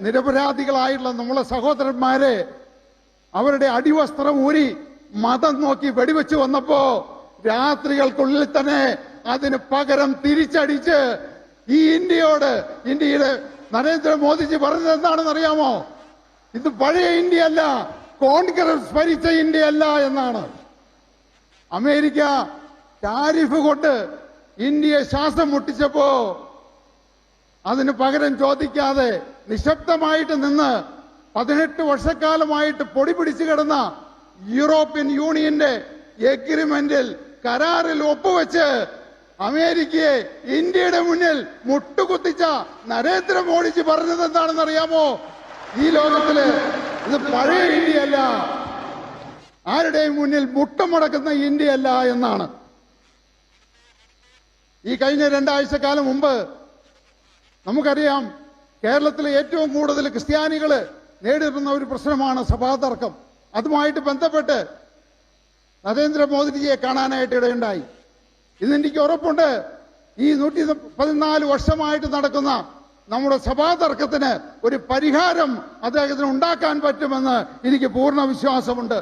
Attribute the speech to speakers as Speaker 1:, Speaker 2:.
Speaker 1: നിരപരാധികളായിട്ടുള്ള നമ്മളെ സഹോദരന്മാരെ അവരുടെ അടിവസ്ത്രം ഊരി മതം നോക്കി വെടിവെച്ച് വന്നപ്പോ രാത്രികൾക്കുള്ളിൽ തന്നെ അതിന് പകരം തിരിച്ചടിച്ച് ഈ ഇന്ത്യയുടെ നരേന്ദ്രമോദിജി പറഞ്ഞത് എന്താണെന്ന് അറിയാമോ? ഇത് പഴയ ഇന്ത്യ അല്ല, കോൺഗ്രസ് ഭരിച്ച ഇന്ത്യ അല്ല എന്നാണ്. അമേരിക്ക ടാരിഫ് കൊണ്ട് ഇന്ത്യയെ ശ്വാസം മുട്ടിച്ചപ്പോ അതിന് പകരം ചോദിക്കാതെ നിശബ്ദമായിട്ട് നിന്ന് 18 വർഷക്കാലമായിട്ട് പൊടി പിടിച്ചു കിടന്ന യൂറോപ്യൻ യൂണിയന്റെ എഗ്രിമെന്റിൽ കരാറിൽ ഒപ്പുവെച്ച് അമേരിക്കയെ ഇന്ത്യയുടെ മുന്നിൽ മുട്ടുകുത്തിച്ച നരേന്ദ്രമോദിജി പറഞ്ഞത് എന്താണെന്ന് അറിയാമോ? ഈ ലോകത്തില് ഇത് പഴയ ഇന്ത്യയല്ല, ആരുടെയും മുന്നിൽ മുട്ടുമുടക്കുന്ന ഇന്ത്യയല്ല എന്നാണ്. ഈ കഴിഞ്ഞ 2 ആഴ്ചക്കാലം മുമ്പ് നമുക്കറിയാം, കേരളത്തിലെ ഏറ്റവും കൂടുതൽ ക്രിസ്ത്യാനികള് നേരിടുന്ന ഒരു പ്രശ്നമാണ് സഭാതർക്കം. അതുമായിട്ട് ബന്ധപ്പെട്ട് നരേന്ദ്രമോദിജിയെ കാണാനായിട്ട് ഇടയുണ്ടായി. ഇതെനിക്ക് ഉറപ്പുണ്ട്, ഈ 114 വർഷമായിട്ട് നടക്കുന്ന നമ്മുടെ സഭാതർക്കത്തിന് ഒരു പരിഹാരം അദ്ദേഹത്തിന് ഉണ്ടാക്കാൻ പറ്റുമെന്ന് എനിക്ക് പൂർണ്ണ വിശ്വാസമുണ്ട്.